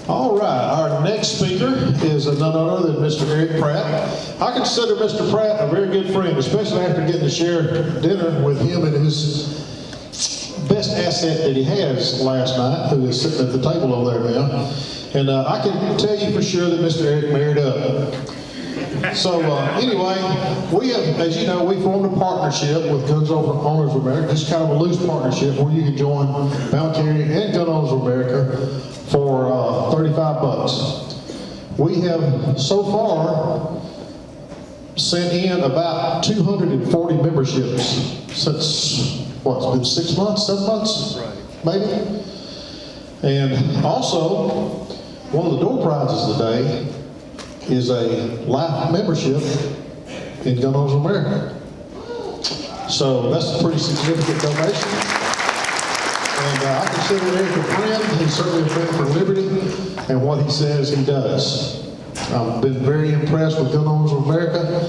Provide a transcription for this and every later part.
All right, our next speaker is none other than Mr. Erich Pratt. I consider Mr. Pratt a very good friend, especially after getting to share dinner with him and his best asset that he has last night, who is sitting at the table over there now. And I can tell you for sure that Mr. Erich married up. So anyway, we have, as you know, we formed a partnership with Guns Owners of America, just kind of a loose partnership where you can join BamaCarry and Gun Owners of America for $35. We have so far sent in about 240 memberships since, what, it's been 6 months, 7 months? Right. Maybe? And also, one of the door prizes today is a life membership in Gun Owners of America. So that's a pretty significant donation. And I consider Erich a friend. He's certainly a friend for liberty, and what he says, he does. I've been very impressed with Gun Owners of America,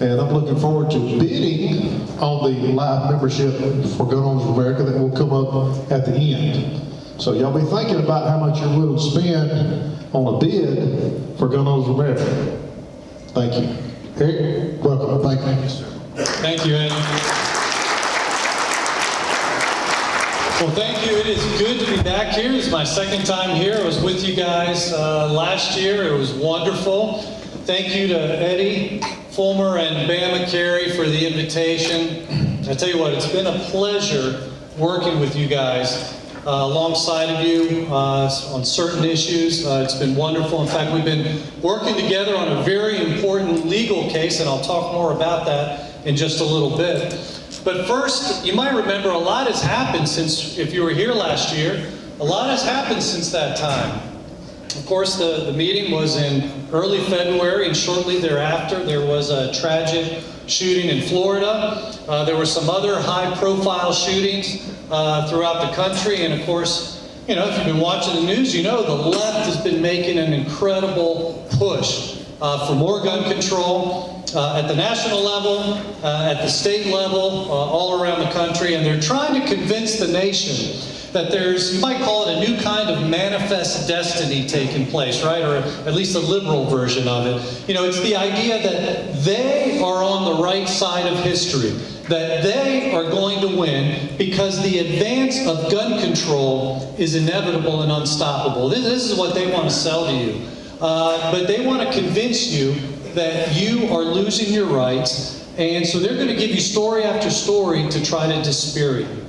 and I'm looking forward to bidding on the live membership for Gun Owners of America that will come up at the end. So y'all be thinking about how much you're willing to spend on a bid for Gun Owners of America. Thank you. Erich, welcome. Thank you, sir. Thank you, Ed. Well, thank you. It is good to be back here. It's my second time here. I was with you guys last year. It was wonderful. Thank you to Eddie Fulmer and BamaCarry for the invitation. I tell you what, it's been a pleasure working with you guys alongside of you on certain issues. It's been wonderful. In fact, we've been working together on a very important legal case, and I'll talk more about that in just a little bit. But first, you might remember a lot has happened since, if you were here last year, a lot has happened since that time. Of course, the meeting was in early February, and shortly thereafter, there was a tragic shooting in Florida. There were some other high-profile shootings throughout the country, and of course, you know, if you've been watching the news, you know the left has been making an incredible push for more gun control at the national level, at the state level, all around the country, and they're trying to convince the nation that there's, you might call it a new kind of manifest destiny taking place, right? Or at least a liberal version of it. You know, it's the idea that they are on the right side of history, that they are going to win because the advance of gun control is inevitable and unstoppable. This is what they want to sell to you. But they want to convince you that you are losing your rights, and so they're going to give you story after story to try to dispirit you.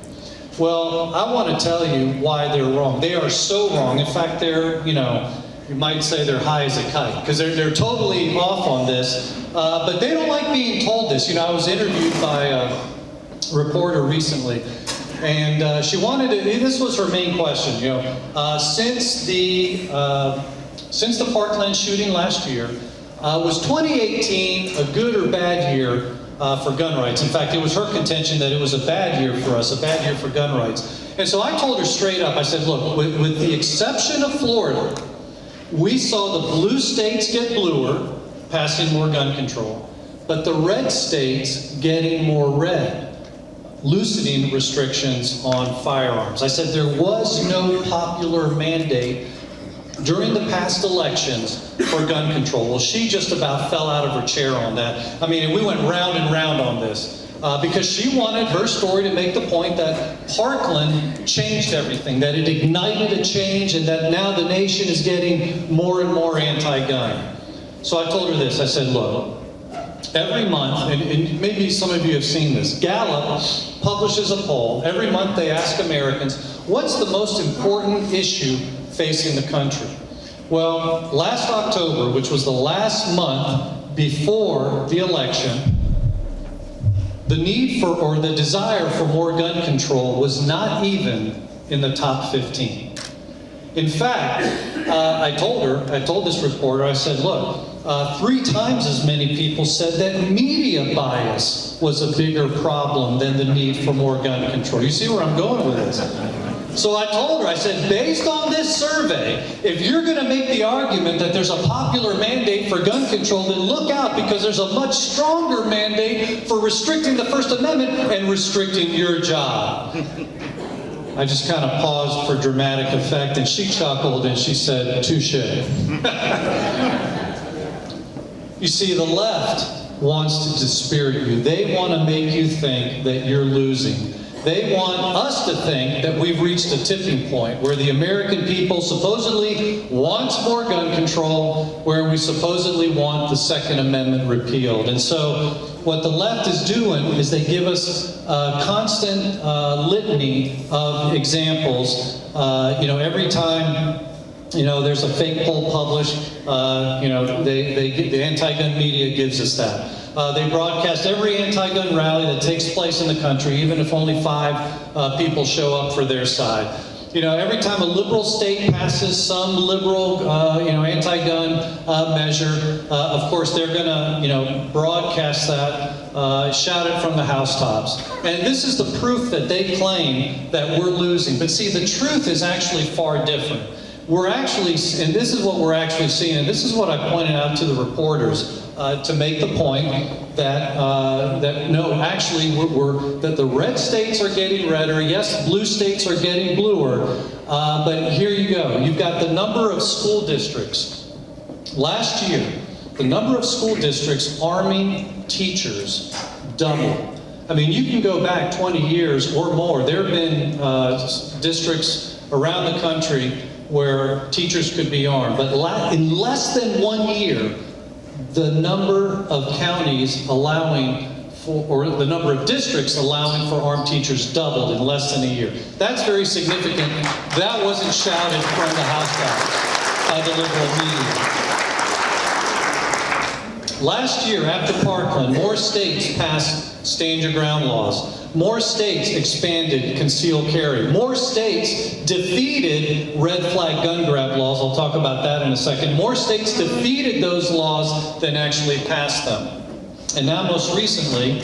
Well, I want to tell you why they're wrong. They are so wrong. In fact, they're, you know, you might say they're high as a kite, because they're totally off on this. But they don't like being told this. You know, I was interviewed by a reporter recently, and she wanted to, this was her main question, you know, since the Parkland shooting last year, was 2018 a good or bad year for gun rights? In fact, it was her contention that it was a bad year for us, a bad year for gun rights. And so I told her straight up, I said, look, with the exception of Florida, we saw the blue states get bluer, passing more gun control, but the red states getting more red, loosening restrictions on firearms. I said there was no popular mandate during the past elections for gun control. Well, she just about fell out of her chair on that. I mean, we went round and round on this because she wanted her story to make the point that Parkland changed everything, that it ignited a change, and that now the nation is getting more and more anti-gun. So I told her this. I said, look, every month, and maybe some of you have seen this, Gallup publishes a poll. Every month they ask Americans, what's the most important issue facing the country? Well, last October, which was the last month before the election, the need for, or the desire for more gun control was not even in the top 15. In fact, I told this reporter, I said, look, 3 times as many people said that media bias was a bigger problem than the need for more gun control. You see where I'm going with this? So I told her, I said, based on this survey, if you're going to make the argument that there's a popular mandate for gun control, then look out, because there's a much stronger mandate for restricting the First Amendment and restricting your job. I just kind of paused for dramatic effect, and she chuckled and she said, "Touche." You see, the left wants to dispirit you. They want to make you think that you're losing. They want us to think that we've reached a tipping point where the American people supposedly wants more gun control, where we supposedly want the Second Amendment repealed. And so what the left is doing is they give us a constant litany of examples. Every time there's a fake poll published, the anti-gun media gives us that. They broadcast every anti-gun rally that takes place in the country, even if only 5 people show up for their side. Every time a liberal state passes some liberal, anti-gun measure, of course they're going to, broadcast that, shout it from the housetops. And this is the proof that they claim that we're losing. But see, the truth is actually far different. We're actually, and this is what we're actually seeing, and this is what I pointed out to the reporters to make the point that that the red states are getting redder. Yes, blue states are getting bluer, but here you go. You've got the number of school districts. Last year, the number of school districts arming teachers doubled. I mean, you can go back 20 years or more. There have been districts around the country where teachers could be armed. But in less than 1 year, the number of counties allowing for, or the number of districts allowing for armed teachers doubled in less than a year. That's very significant. That wasn't shouted from the housetops by the liberal media. Last year, after Parkland, more states passed stand your ground laws. More states expanded concealed carry. More states defeated red flag gun grab laws. I'll talk about that in a second. More states defeated those laws than actually passed them. And now most recently,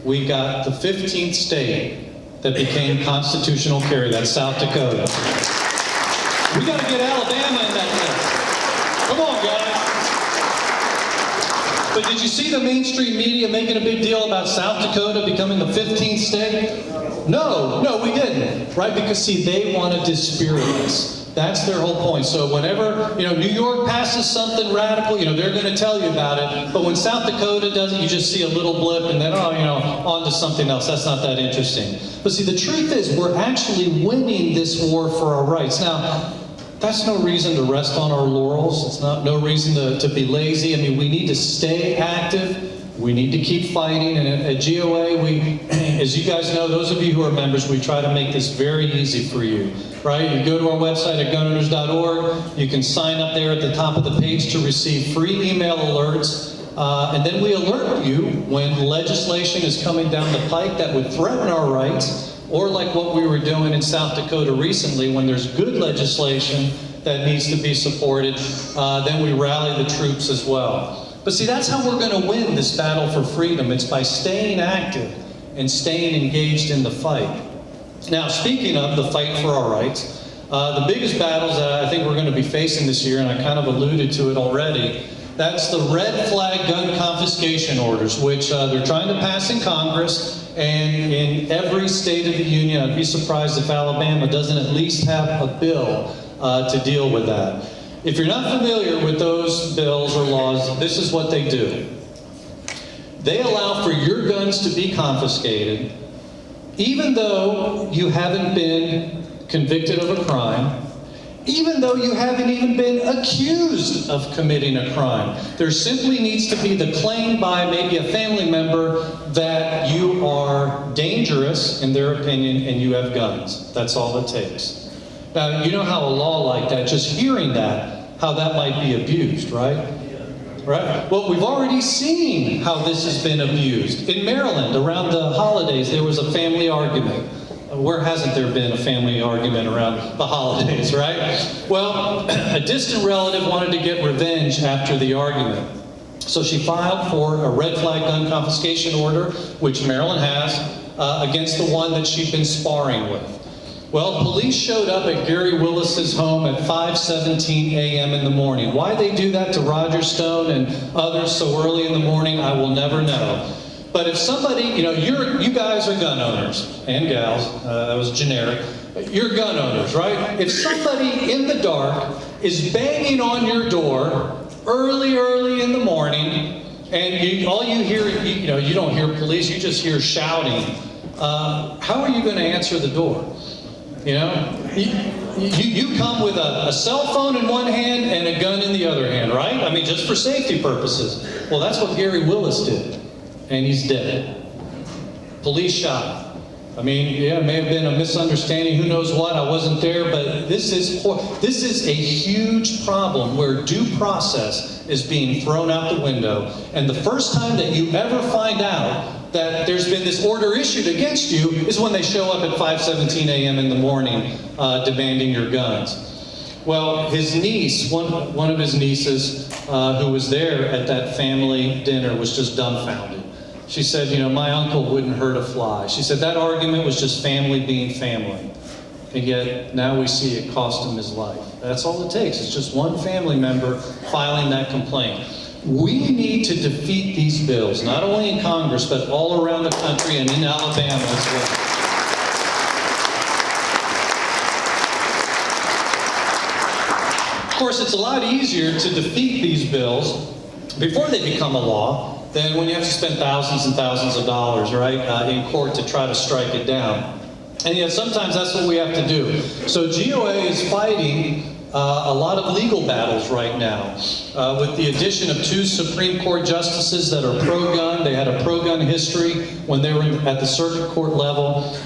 we got the 15th state that became constitutional carry. That's South Dakota. We got to get Alabama in that list. Come on, guys. But did you see the mainstream media making a big deal about South Dakota becoming the 15th state? No, we didn't, right? Because see, they want to dispirit us. That's their whole point. So whenever, New York passes something radical, they're going to tell you about it. But when South Dakota does it, you just see a little blip and then, on to something else. That's not that interesting. But see, the truth is we're actually winning this war for our rights. Now, that's no reason to rest on our laurels. It's no reason to be lazy. I mean, we need to stay active. We need to keep fighting. And at GOA, as you guys know, those of you who are members, we try to make this very easy for you, right? You go to our website at gunowners.org. You can sign up there at the top of the page to receive free email alerts. And then we alert you when legislation is coming down the pike that would threaten our rights, or like what we were doing in South Dakota recently, when there's good legislation that needs to be supported, then we rally the troops as well. But see, that's how we're going to win this battle for freedom. It's by staying active and staying engaged in the fight. Now, speaking of the fight for our rights, the biggest battles that I think we're going to be facing this year, and I kind of alluded to it already, that's the red flag gun confiscation orders, which they're trying to pass in Congress. And in every state of the union, I'd be surprised if Alabama doesn't at least have a bill to deal with that. If you're not familiar with those bills or laws, this is what they do. They allow for your guns to be confiscated, even though you haven't been convicted of a crime, even though you haven't even been accused of committing a crime. There simply needs to be the claim by maybe a family member that you are dangerous, in their opinion, and you have guns. That's all it takes. Now, you know how a law like that, just hearing that, how that might be abused, right? Right? Well, we've already seen how this has been abused. In Maryland, around the holidays, there was a family argument. Where hasn't there been a family argument around the holidays, right? Well, a distant relative wanted to get revenge after the argument. So she filed for a red flag gun confiscation order, which Maryland has, against the one that she'd been sparring with. Well, police showed up at Gary Willis's home at 5:17 a.m. in the morning. Why they do that to Roger Stone and others so early in the morning, I will never know. But if somebody, you guys are gun owners and gals, that was generic. You're gun owners, right? If somebody in the dark is banging on your door early in the morning, and all you hear, you don't hear police, you just hear shouting, how are you going to answer the door? You come with a cell phone in one hand and a gun in the other hand, right? I mean, just for safety purposes. Well, that's what Gary Willis did, and he's dead. Police shot him. I mean, yeah, it may have been a misunderstanding, who knows what, I wasn't there, but this is a huge problem where due process is being thrown out the window. And the first time that you ever find out that there's been this order issued against you is when they show up at 5:17 a.m. in the morning demanding your guns. Well, his niece, one of his nieces who was there at that family dinner was just dumbfounded. She said, my uncle wouldn't hurt a fly. She said that argument was just family being family. And yet now we see it cost him his life. That's all it takes. It's just one family member filing that complaint. We need to defeat these bills, not only in Congress, but all around the country and in Alabama as well. Of course, it's a lot easier to defeat these bills before they become a law than when you have to spend thousands and thousands of dollars, right, in court to try to strike it down. And yet sometimes that's what we have to do. So GOA is fighting a lot of legal battles right now. With the addition of 2 Supreme Court justices that are pro-gun, they had a pro-gun history when they were at the circuit court level.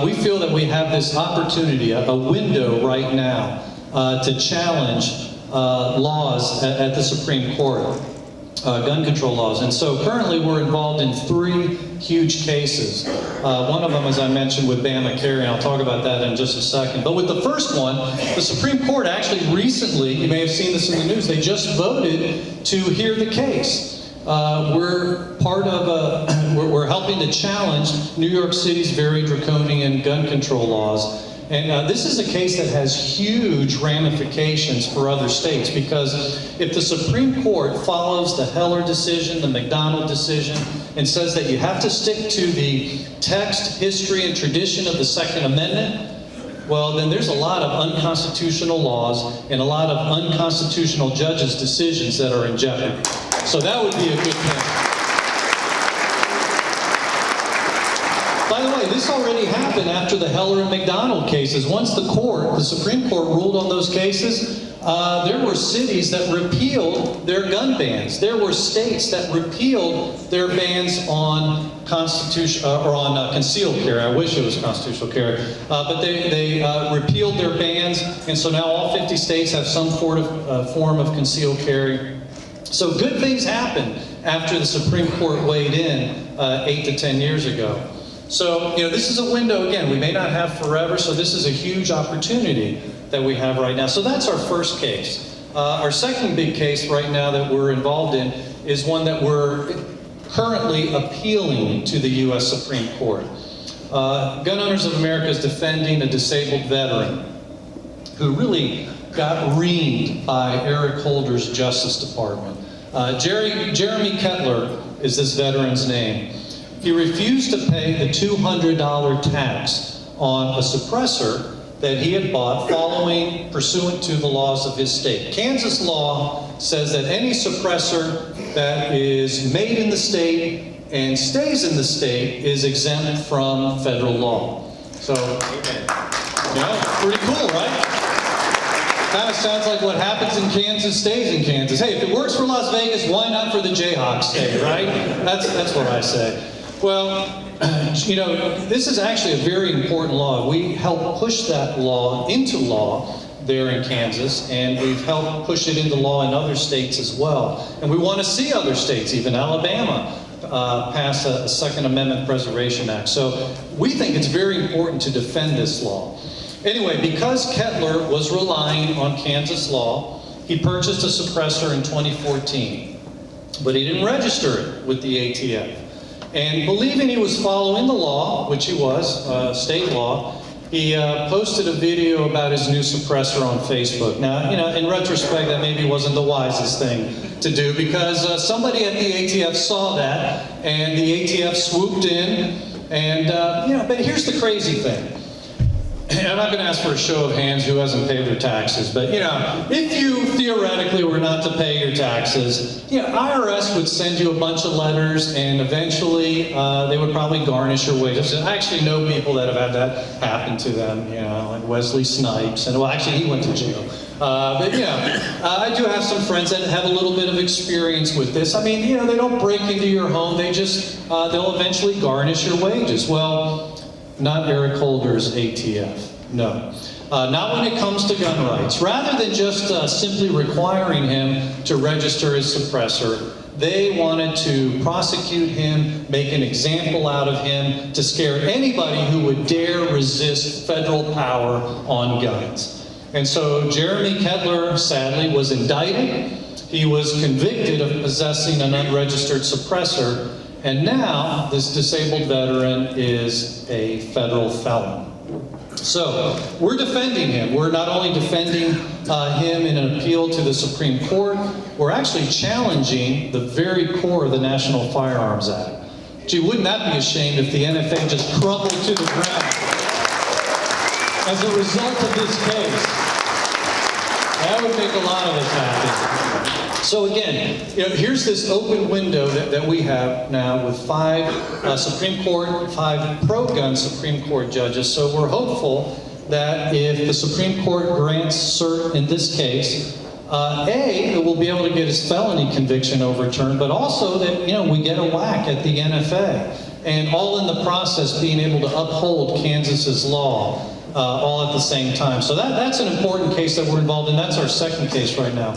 We feel that we have this opportunity, a window right now, to challenge laws at the Supreme Court. Gun control laws. And so currently we're involved in 3 huge cases. One of them, as I mentioned, with BamaCarry, and I'll talk about that in just a second. But with the first one, the Supreme Court actually recently, you may have seen this in the news, they just voted to hear the case. We're part of we're helping to challenge New York City's very draconian gun control laws. And this is a case that has huge ramifications for other states, because if the Supreme Court follows the Heller decision, the McDonald decision, and says that you have to stick to the text, history, and tradition of the Second Amendment, well, then there's a lot of unconstitutional laws and a lot of unconstitutional judges' decisions that are in jeopardy. So that would be a good thing. By the way, this already happened after the Heller and McDonald cases. Once the Supreme Court ruled on those cases, there were cities that repealed their gun bans. There were states that repealed their bans on concealed carry. I wish it was constitutional carry, but they repealed their bans, and so now all 50 states have some form of concealed carry. So good things happened after the Supreme Court weighed in 8 to 10 years ago. So, this is a window, again, we may not have forever, so this is a huge opportunity that we have right now. So that's our first case. Our second big case right now that we're involved in is one that we're currently appealing to the U.S. Supreme Court. Gun Owners of America is defending a disabled veteran who really got reamed by Erich Holder's Justice Department. Jeremy Kettler is this veteran's name. He refused to pay the $200 tax on a suppressor that he had bought pursuant to the laws of his state. Kansas law says that any suppressor that is made in the state and stays in the state is exempt from federal law. So, pretty cool, right? Kind of sounds like what happens in Kansas stays in Kansas. Hey, if it works for Las Vegas, why not for the Jayhawks state, right? That's what I say. Well, this is actually a very important law. We helped push that law into law there in Kansas, and we've helped push it into law in other states as well. And we want to see other states, even Alabama, pass a Second Amendment Preservation Act. So we think it's very important to defend this law. Anyway, because Kettler was relying on Kansas law, he purchased a suppressor in 2014, but he didn't register it with the ATF. And believing he was following the law, which he was, state law, He posted a video about his new suppressor on Facebook. Now, in retrospect, that maybe wasn't the wisest thing to do because somebody at the ATF saw that, and the ATF swooped in, and, but here's the crazy thing. And I'm not going to ask for a show of hands who hasn't paid their taxes, but if you theoretically were not to pay your taxes, IRS would send you a bunch of letters, and eventually they would probably garnish your wages. I actually know people that have had that happen to them, like Wesley Snipes, and well, actually he went to jail. But I do have some friends that have a little bit of experience with this. I mean, they don't break into your home; they just they'll eventually garnish your wages. Well. Not Erich Holder's ATF, no. Not when it comes to gun rights. Rather than just simply requiring him to register his suppressor, they wanted to prosecute him, make an example out of him, to scare anybody who would dare resist federal power on guns. And so Jeremy Kettler, sadly, was indicted. He was convicted of possessing an unregistered suppressor. And now, this disabled veteran is a federal felon. So, we're defending him. We're not only defending him in an appeal to the Supreme Court, we're actually challenging the very core of the National Firearms Act. Gee, wouldn't that be a shame if the NFA just crumbled to the ground as a result of this case? That would make a lot of us happy. So again, here's this open window that we have now with 5 Supreme Court, 5 pro-gun Supreme Court judges. So we're hopeful that if the Supreme Court grants cert in this case, it will be able to get his felony conviction overturned, but also that we get a whack at the NFA, and all in the process being able to uphold Kansas's law. All at the same time. So that's an important case that we're involved in. That's our second case right now.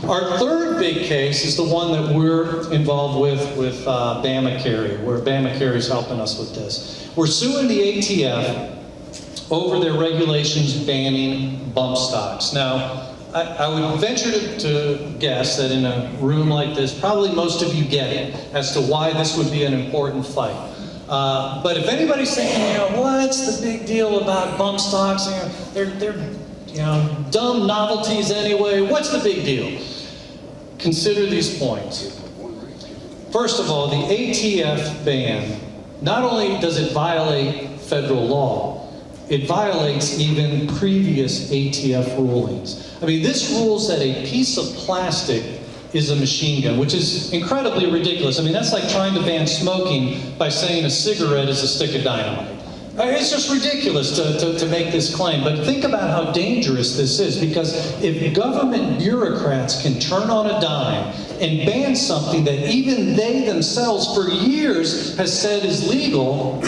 Our third big case is the one that we're involved with BamaCarry, where BamaCarry is helping us with this. We're suing the ATF over their regulations banning bump stocks. Now, I would venture to guess that in a room like this, probably most of you get it as to why this would be an important fight. But if anybody's thinking, what's the big deal about bump stocks? They're dumb novelties anyway. What's the big deal? Consider these points. First of all, the ATF ban, not only does it violate federal law, it violates even previous ATF rulings. I mean, this rules that a piece of plastic is a machine gun, which is incredibly ridiculous. I mean, that's like trying to ban smoking by saying a cigarette is a stick of dynamite. It's just ridiculous to make this claim, but think about how dangerous this is, because if government bureaucrats can turn on a dime and ban something that even they themselves for years has said is legal,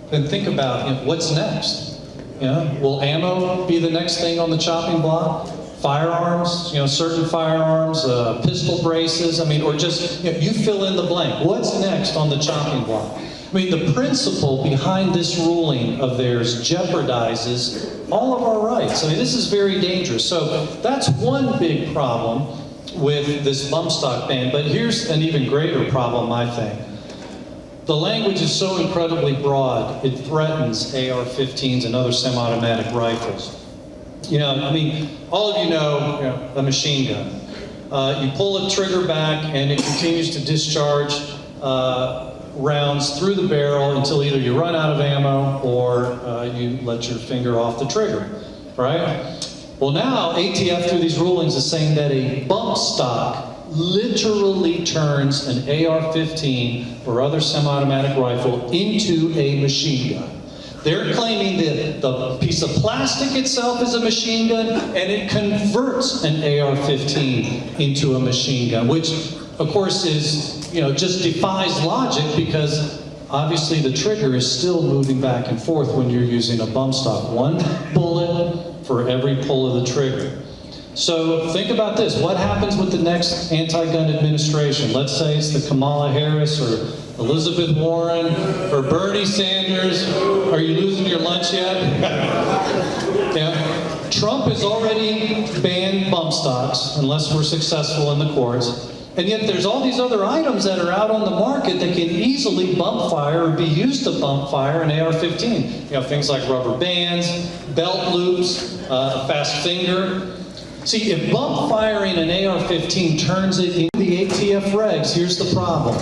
then think about what's next. Will ammo be the next thing on the chopping block? Firearms, certain firearms, pistol braces, or just, you fill in the blank. What's next on the chopping block? I mean, the principle behind this ruling of theirs jeopardizes all of our rights. I mean, this is very dangerous. So that's one big problem with this bump stock ban. But here's an even greater problem, I think. The language is so incredibly broad, it threatens AR-15s and other semi-automatic rifles. All of you know a machine gun. You pull the trigger back and it continues to discharge rounds through the barrel until either you run out of ammo or you let your finger off the trigger, right? Well, now ATF through these rulings is saying that a bump stock literally turns an AR-15 or other semi-automatic rifle into a machine gun. They're claiming that the piece of plastic itself is a machine gun, and it converts an AR-15 into a machine gun, which, of course, is, just defies logic, because obviously the trigger is still moving back and forth when you're using a bump stock. One bullet for every pull of the trigger. So think about this. What happens with the next anti-gun administration? Let's say it's the Kamala Harris or Elizabeth Warren or Bernie Sanders. Are you losing your lunch yet? Trump has already banned bump stocks, unless we're successful in the courts. And yet there's all these other items that are out on the market that can easily bump fire or be used to bump fire an AR-15. You know, things like rubber bands, belt loops, a fast finger. See, if bump firing an AR-15 turns it into the ATF regs, here's the problem.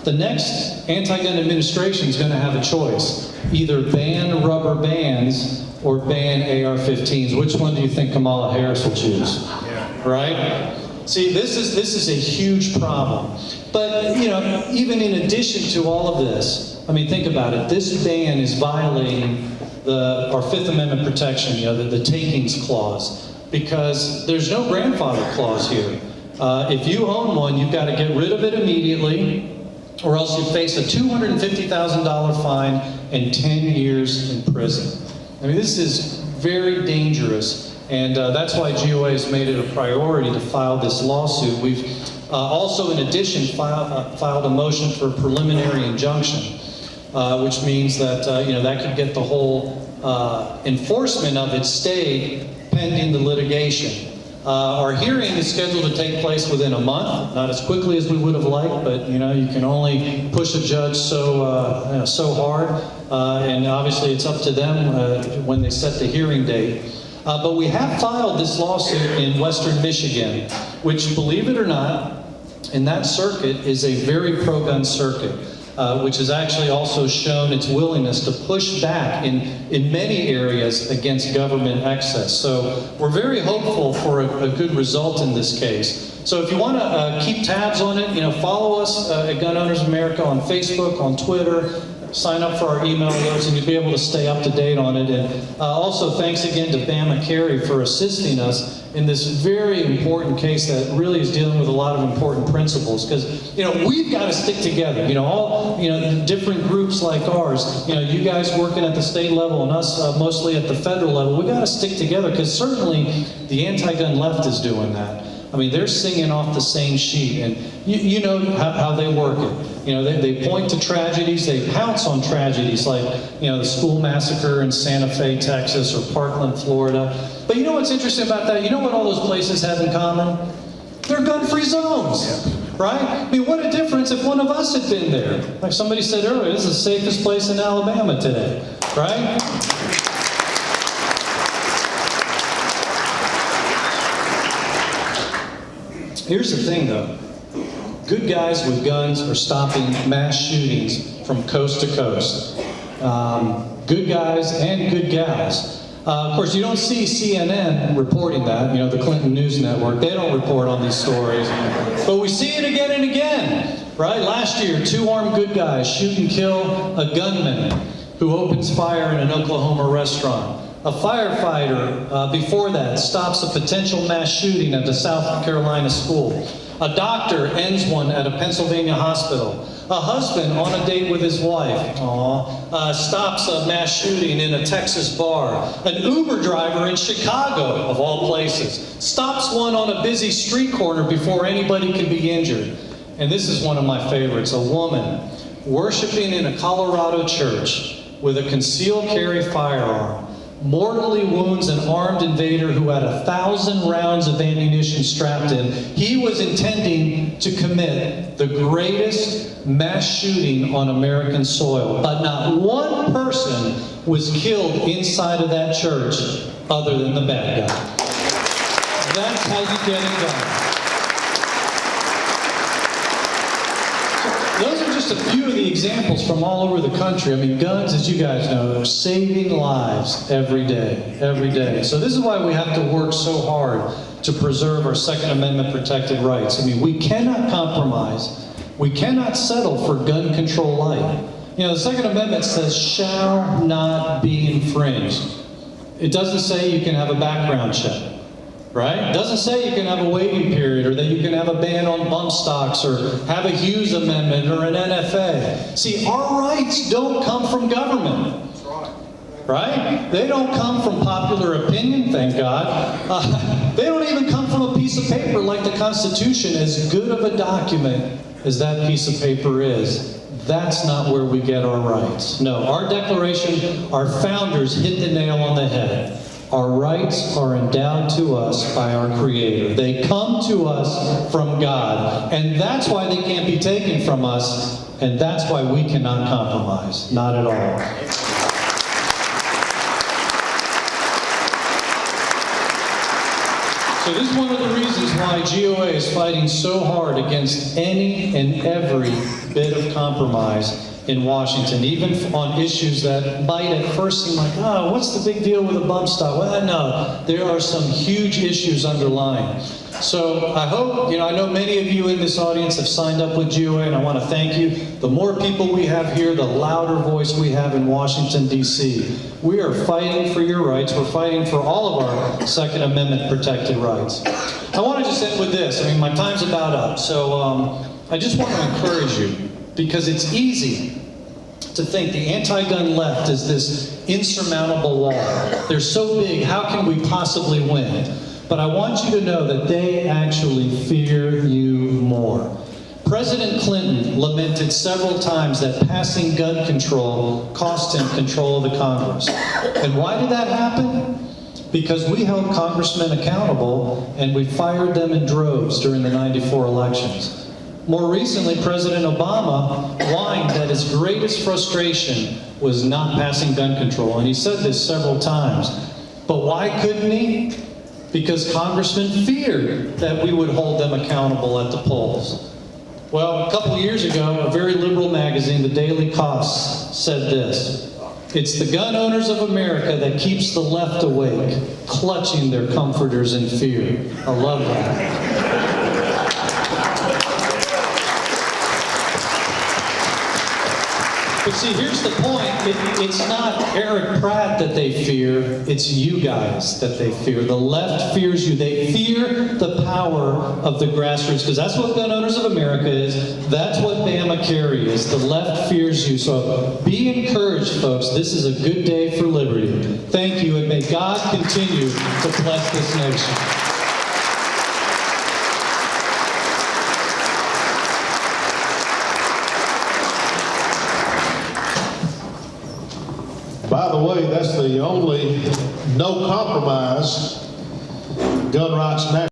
The next anti-gun administration is going to have a choice. Either ban rubber bands or ban AR-15s. Which one do you think Kamala Harris will choose? Yeah. Right? See, this is a huge problem. But, you know, even in addition to all of this, I mean, think about it. This ban is violating our Fifth Amendment protection, you know, the takings clause, because there's no grandfather clause here. If you own one, you've got to get rid of it immediately, or else you face a $250,000 fine and 10 years in prison. I mean, this is very dangerous. And that's why GOA has made it a priority to file this lawsuit. We've also, in addition, filed a motion for a preliminary injunction, which means that you know, that could get the whole enforcement of it stayed pending the litigation. Our hearing is scheduled to take place within a month, not as quickly as we would have liked, but you know, you can only push a judge so so hard, and obviously it's up to them when they set the hearing date. But we have filed this lawsuit in Western Michigan, which, believe it or not, in that circuit is a very pro-gun circuit, which has actually also shown its willingness to push back in many areas against government excess. So we're very hopeful for a good result in this case. So if you want to keep tabs on it, you know, follow us at Gun Owners America on Facebook, on Twitter. Sign up for our email alerts and you'll be able to stay up to date on it. And also thanks again to BamaCarry for assisting us in this very important case that really is dealing with a lot of important principles. Because, you know, we've got to stick together. You know, all, you know, different groups like ours, you know, you guys working at the state level and us mostly at the federal level, we've got to stick together because certainly the anti-gun left is doing that. I mean, they're singing off the same sheet, and you know how they work it. You know, they point to tragedies, they pounce on tragedies like, you know, the school massacre in Santa Fe, Texas, or Parkland, Florida. But you know what's interesting about that? You know what all those places have in common? They're gun-free zones, right? I mean, what a difference if one of us had been there. Like somebody said earlier, this is the safest place in Alabama today, right? Here's the thing, though. Good guys with guns are stopping mass shootings from coast to coast. Good guys and good gals. Of course, you don't see CNN reporting that, you know, the Clinton News Network. They don't report on these stories. But we see it again and again, right? Last year, 2 armed good guys shoot and kill a gunman who opens fire in an Oklahoma restaurant. A firefighter, before that, stops a potential mass shooting at a South Carolina school. A doctor ends one at a Pennsylvania hospital. A husband on a date with his wife stops a mass shooting in a Texas bar. An Uber driver in Chicago, of all places, stops one on a busy street corner before anybody can be injured. And this is one of my favorites. A woman worshiping in a Colorado church with a concealed carry firearm mortally wounds an armed invader who had 1,000 rounds of ammunition strapped in. He was intending to commit the greatest mass shooting on American soil, but not one person was killed inside of that church other than the bad guy. That's how you get it done. Those are just a few of the examples from all over the country. I mean, guns, as you guys know, are saving lives every day, every day. So this is why we have to work so hard to preserve our Second Amendment protected rights. I mean, we cannot compromise. We cannot settle for gun control light. You know, the Second Amendment says shall not be infringed. It doesn't say you can have a background check. Right? It doesn't say you can have a waiting period or that you can have a ban on bump stocks or have a Hughes Amendment or an NFA. See, our rights don't come from government. That's right. They don't come from popular opinion, thank God. They don't even come from a piece of paper like the Constitution. As good of a document as that piece of paper is, that's not where we get our rights. No, our Declaration, our founders hit the nail on the head. Our rights are endowed to us by our Creator. They come to us from God, and that's why they can't be taken from us, and that's why we cannot compromise. Not at all. So this is one of the reasons why GOA is fighting so hard against any and every bit of compromise in Washington, even on issues that might at first seem like, oh, what's the big deal with a bump stop? Well, no, there are some huge issues underlying. So I hope, I know many of you in this audience have signed up with GOA, and I want to thank you. The more people we have here, the louder voice we have in Washington, D.C. We are fighting for your rights. We're fighting for all of our Second Amendment protected rights. I want to just end with this. My time's about up. So I just want to encourage you, because it's easy to think the anti-gun left is this insurmountable wall. They're so big, how can we possibly win? But I want you to know that they actually fear you more. President Clinton lamented several times that passing gun control cost him control of the Congress. And why did that happen? Because we held congressmen accountable and we fired them in droves during the '94 elections. More recently, President Obama whined that his greatest frustration was not passing gun control, and he said this several times. But why couldn't he? Because congressmen feared that we would hold them accountable at the polls. Well, a couple of years ago, a very liberal magazine, The Daily Kos, said this: "It's the gun owners of America that keeps the left awake, clutching their comforters in fear." I love that. But see, here's the point. It's not Erich Pratt that they fear. It's you guys that they fear. The left fears you. They fear the power of the grassroots, because that's what Gun Owners of America is. That's what BamaCarry is. The left fears you. So be encouraged, folks. This is a good day for liberty. Thank you, and may God continue to bless this nation. By the way, that's the only no compromise gun rights national